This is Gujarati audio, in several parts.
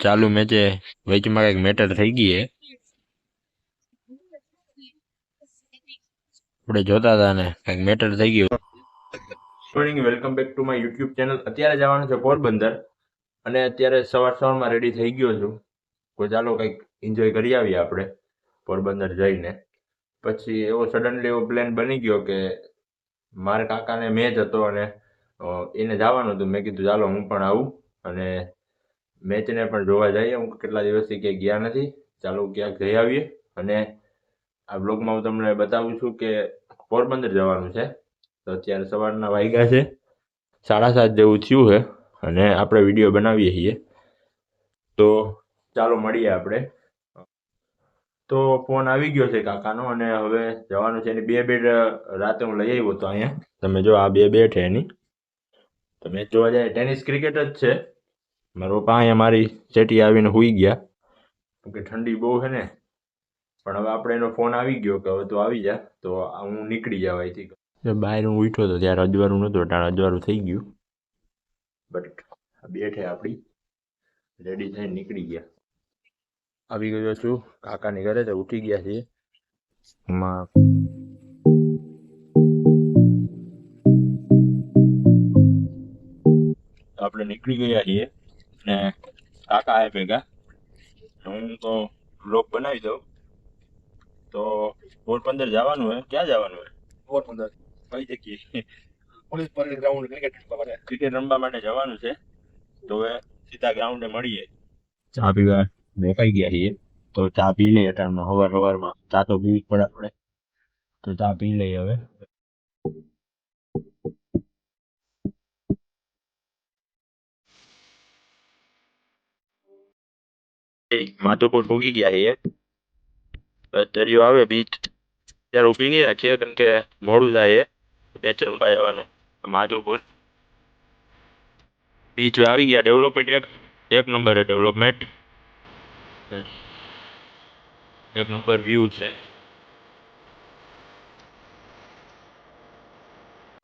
ચાલુ મેચે વચમાં કંઈક મેટર થઈ ગઈ હે, આપણે જોતા હતા ને કંઈક મેટર થઈ ગયું. Morning, welcome back to my YouTube channel. અત્યારે જવાનું છે પોરબંદર અને અત્યારે સવારમાં રેડી થઈ ગયો છું. કોઈ ચાલો કંઈક એન્જોય કરી આવીએ આપણે પોરબંદર જઈને. પછી એવો સડનલી એવો પ્લાન બની ગયો કે મારા કાકાને મેચ હતો અને એને જવાનું હતું. મેં કીધું ચાલો હું પણ આવું અને મેચને પણ જોવા જઈએ. હું કેટલા દિવસથી ક્યાંય ગયા નથી, ચાલો ક્યાંક જઈ આવીએ. અને આ બ્લોગમાં હું તમને બતાવું છું કે પોરબંદર જવાનું છે. તો અત્યારે સવારના વાગ્યા છે 7:30 જેવું થયું છે અને આપણે વિડીયો બનાવીએ છીએ. તો ચાલો મળીએ આપણે. તો ફોન આવી ગયો છે કાકાનો અને હવે જવાનું છે. એની બે બેટ રાતે હું લઈ આવ્યો હતો અહીંયા. તમે જો આ બે બેટ છે એની. તો મેચ જોવા જાય ટેનિસ ક્રિકેટ જ છે. મારા પપ્પા અહીંયા મારી સેટી આવીને સૂઈ ગયા કે ઠંડી બહુ છે ને. પણ હવે આપણે એનો ફોન આવી ગયો કે હવે તું આવી જા, તો હું નીકળી જાવ અહીંથી. બહાર હું ઉઠ્યો હતો ત્યારે અજવાળું નહોતું, અટાણે અજવાળું થઈ ગયું. બટ બેઠે આપણી રેડી થઈને નીકળી ગયા. આવી ગયો છું કાકાની ઘરે. તો ઉઠી ગયા છીએ. આપણે નીકળી ગયા છીએ ને કાકા આવે ભેગા. હું તો બ્લોગ બનાવી દઉં. તો પોરબંદર જવાનું હે. ક્યાં જવાનું હે? પોરબંદર કઈ જગ્યાએ? પોલીસ પરેડ ગ્રાઉન્ડ ક્રિકેટ રમવા માટે જવાનું છે. તો હવે સીધા ગ્રાઉન્ડે મળીએ. ચા પીવા રોકાઈ ગયા છીએ. તો ચા પી લઈએ. અટાણમાં સવારમાં ચા તો પીવી જ પડે આપણે. તો ચા પી લઈએ હવે. માધુપુર પૂગી ગયા છીએ. દરિયો આવે બીચ ત્યારે ઉભી ગયા છે કેમ કે મોડું થાય મેચ રમવા જવાનું. માધુપુર બીચ આવી ગયા. ડેવલપમેન્ટ એક નંબર છે. ડેવલપમેન્ટ એક નંબર વ્યૂ છે.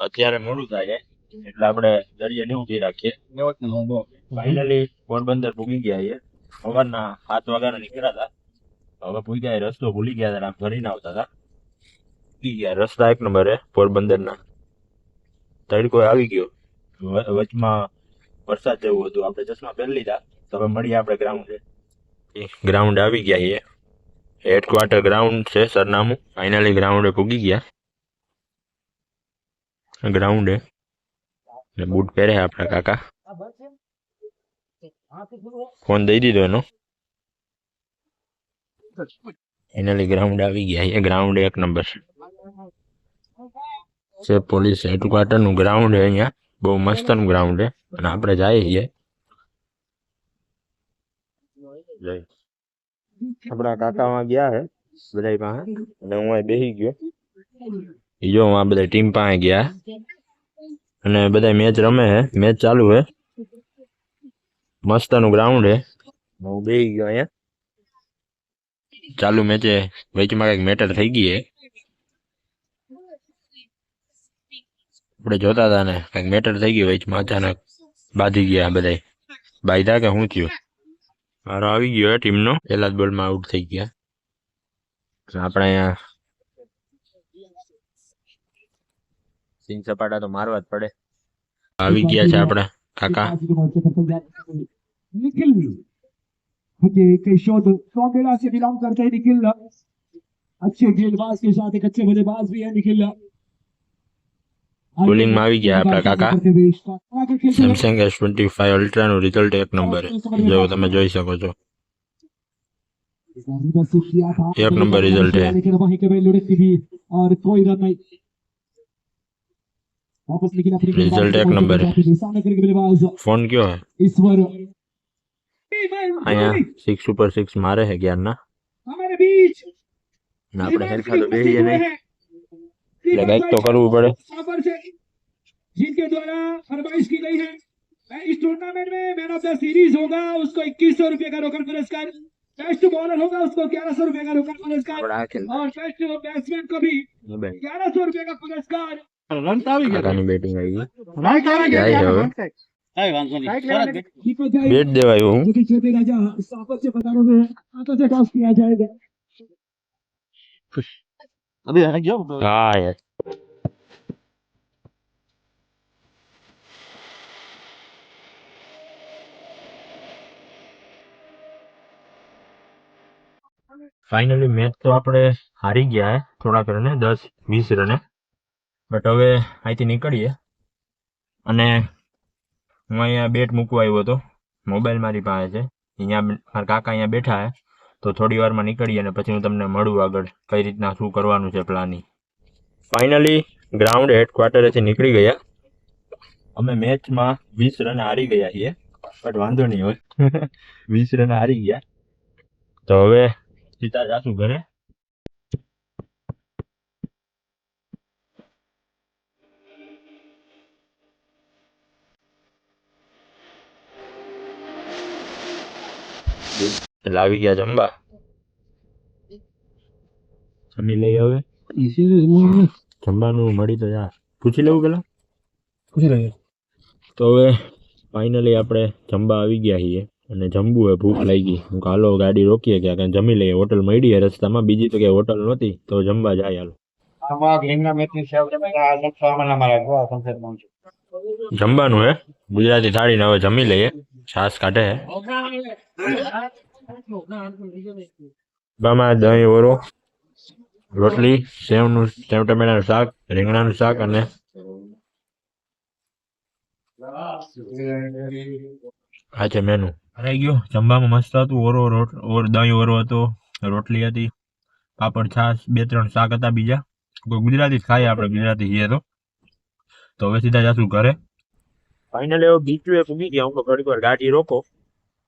અત્યારે મોડું થાય એટલે આપણે દરિયે નહીં ઉભી રાખીએ. ફાઇનલી પોરબંદર પૂગી ગયા છે. સવારના 7 વાગ્યાના નીકળ્યા હતા. હવે પૂગ્યા. રસ્તો ભૂલી ગયા હતા. આમ ફરીને આવતા હતા. પૂગી ગયા. રસ્તા એક નંબર છે પોરબંદરના. તડકો આવી ગયો. વચમાં વરસાદ જેવું હતું. આપણે ચશ્મા પહેરી લીધા. તો હવે મળીએ આપણે ગ્રાઉન્ડે. ગ્રાઉન્ડ આવી ગયા છે. હેડક્વાર્ટર ગ્રાઉન્ડ છે સરનામું. ફાઇનલી ગ્રાઉન્ડે પૂગી ગયા. ગ્રાઉન્ડે બૂટ પહેરે આપણા કાકા. ફોન દઈ દીધો એનો. ફાઇનલી ગ્રાઉન્ડ આવી ગયા છે. ગ્રાઉન્ડ એક નંબર છે. પોલીસ હેડક્વાર્ટર નું ગ્રાઉન્ડ છે અહીંયા. બહુ મસ્ત નું ગ્રાઉન્ડ છે અને આપણે જઈએ છીએ. આપણા કાકામાં ગયા હે બધા પાસે અને હું અહીં બેસી ગયો. જો આ બધા ટીમ પાસે ગયા અને બધા મેચ રમે છે. મેચ ચાલુ છે. મસ્ત નું ગ્રાઉન્ડ છે. હું બેસી ગયો અહીંયા. ચાલુ મેચે વચમાં કંઈક મેટર થઈ ગઈ હે. આપણે જોતા હતા ને કંઈક મેટર થઈ ગયું વચમાં. અચાનક બાંધી ગયા બધા. બાંધ્યા કે શું થયું? મારો આવી ગયો ટીમનો. પહેલા જ બોલમાં આઉટ થઈ ગયા. આપણે અહીંયા સિંગ સપાટા તો મારવા જ પડે. આવી ગયા છે આપણા કાકા. निखिल शोध सौंदर्य से बिलोंग करते हैं निखिल अच्छे गेंदबाज के साथ एक अच्छे बल्लेबाज भी है निखिल બોલિંગ માં આવી ગયા આપણા કાકા. સેમસંગ S25 અલ્ટ્રા નું રિઝલ્ટ એક નંબર જો તમે જોઈ શકો છો. એક નંબર રિઝલ્ટ है. रिजल्ट एक नंबर है. फोन क्यों है અહીંયા 6 ઉપર 6 મારે है 11 ના. આપણે હેરખા તો બેહીએ નહીં એટલે કંઈક તો કરવું પડે. जिनके द्वारा फरमाइश की गई है इस टूर्नामेंट में मैन ऑफ द सीरीज होगा उसको 2100 रुपए का रोकड़ पुरस्कार. बेस्ट बॉलर होगा उसको 1100 रुपए का रोकड़ पुरस्कार और बेस्ट बैट्समैन को भी 1100 रुपए का पुरस्कार. કાકાની બેટિંગ આવી ગઈ. दीपक भाई બેટ દેવાયું હું जो कि छोटे राजा सापर से पधारों में हाथों से टॉस किया जाएगा। હા યાર ફાઇનલી મેચ તો આપણે હારી ગયા હે થોડાક રને 10-20 રને બટ હવે અહીંથી નીકળીએ અને હું અહીંયા બેટ મૂકવા આવ્યો હતો મોબાઈલ મારી પાસે છે અહીંયા મારા કાકા અહીંયા બેઠા હે તો થોડી વારમાં નીકળીએ અને પછી હું તમને મળું આગળ કઈ રીતના શું કરવાનું છે પ્લાનિંગ ફાઇનલી ગ્રાઉન્ડ હેડક્વાર્ટરેથી નીકળી ગયા અમે મેચમાં 20 રન હારી ગયા છીએ બટ વાંધો નહીં હોય 20 રન હારી ગયા તો હવે સીધા જાશું ઘરે લાવી ગયા જમવા જમી લઈ હવે જમવાનું મળી તો યાર પૂછી લેવું પેલા તો હવે ફાઇનલી આપણે જમવા આવી ગયા છીએ અને જમવું હોય ભૂખ લાગી હું હાલો ગાડી રોકીએ ક્યાં જમી લઈએ હોટલ મળી રસ્તામાં બીજી તો ક્યાંય હોટલ નહોતી તો જમવા જાય હાલો જમવાનું હે ગુજરાતી થાળીને હવે જમી લઈએ છાશ કાઢે બામાં દહીં ઓરો રોટલી સેવ ટમેટાનું શાક રીંગણાનું શાક અને આ છે મેનુ રહી ગયો જમવામાં મસ્ત હતું દહીં ઓરો હતો રોટલી હતી પાપડ છાશ 2-3 શાક હતા બીજા કોઈ ગુજરાતી જ ખાઈએ આપણે ગુજરાતી છીએ તો હવે સીધા જાશું ઘરે ફાઇનલી હવે બીચું એ પૂગી ગયા હું થોડીક વાર ગાડી રોકો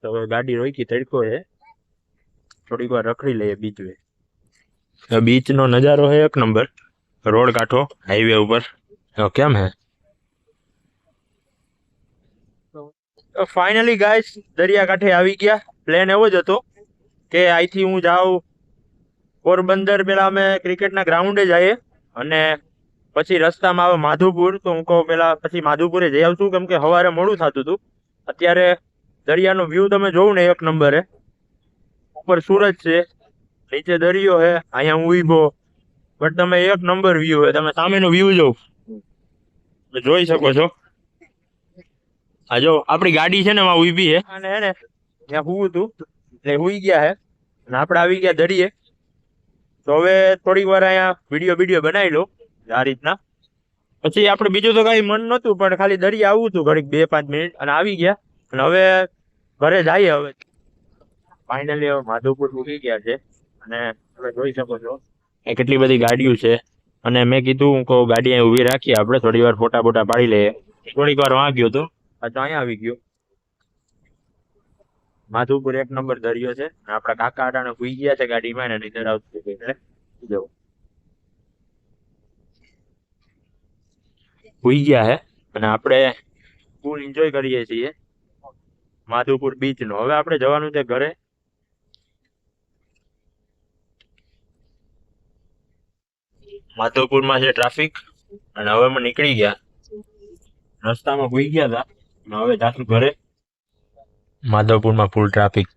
તો હવે ગાડી રોકી તડકો છે થોડીક વાર રખડી લઈએ બીચું બીચનો નજારો છે એક નંબર રોડ કાંઠો હાઈવે ઉપર કેમ હે ફાઇનલી ગાઈસ દરિયા કાંઠે આવી ગયા પ્લાન એવો જ હતો કે અહીંથી હું જાઉં પોરબંદર પેલા અમે ક્રિકેટના ગ્રાઉન્ડે જઈએ અને પછી રસ્તામાં આવે માધુપુર તો હું કહું પેલા પછી માધુપુરે જઈ આવશું કેમ કે સવારે મોડું થતું હતું અત્યારે દરિયાનો વ્યૂ તમે જોવો ને એક નંબર હે ઉપર સૂરજ છે નીચે દરિયો હે અહીંયા હું ઊભો બટ તમે એક નંબર વ્યૂ હે તમે સામેનો વ્યૂ જોવો જોઈ શકો છો આ જો આપણી ગાડી છે ને એમાં ઊભી છે અને હે ને ત્યાં હું હતું એટલે હુઈ ગયા હે અને આપણે આવી ગયા દરિયે તો હવે થોડીક વાર અહીંયા વિડીયો બનાવી લો આ રીતના પછી આપણે બીજું તો કઈ મન નહોતું પણ ખાલી દરિયા આવવું હતું ઘડીક 2-5 મિનિટ અને આવી ગયા અને હવે ઘરે જઈએ હવે ફાઇનલી હવે માધુપુર ઉગી ગયા છે અને તમે જોઈ શકો છો એ કેટલી બધી ગાડીઓ છે અને મેં કીધું હું કહું ગાડી અહીં ઊભી રાખીએ આપણે થોડી વાર ફોટા પાડી લઈએ થોડીક વાર વાં ગયો તો પાછો અહીંયા આવી ગયો માધુપુર એક નંબર દરિયો છે આપણા કાકા આટાને સુઈ ગયા છે ગાડીમાં ને નીંદર આવતી એટલે જો સુઈ ગયા હે અને આપણે ફૂલ એન્જોય કરીએ છીએ માધુપુર બીચ નો હવે આપણે જવાનું છે ઘરે માધવપુરમાં છે ટ્રાફિક અને હવે અમે નીકળી ગયા રસ્તામાં ભૂઈ ગયા હતા અને હવે જાશું ઘરે માધવપુરમાં ફૂલ ટ્રાફિક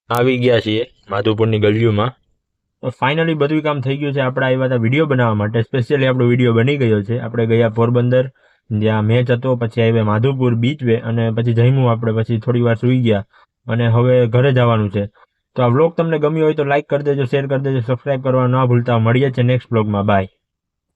આવી ગયા છીએ માધવપુરની ગલીઓમાં ફાઇનલી બધું કામ થઈ ગયું છે આપણે આવ્યા હતા વિડીયો બનાવવા માટે સ્પેશિયલી આપણો વિડીયો બની ગયો છે આપણે ગયા પોરબંદર જ્યાં મેચ હતો પછી આવ્યા માધવપુર બીચ વે અને પછી જમ્યું આપણે પછી થોડી વાર સુઈ ગયા અને હવે ઘરે જવાનું છે તો આ વ્લોગ તમને ગમ્યો હોય તો લાઈક કરી દેજો શેર કરી દેજો સબસ્ક્રાઇબ કરવા ન ભૂલતા મળીએ છે નેક્સ્ટ વ્લોગમાં બાય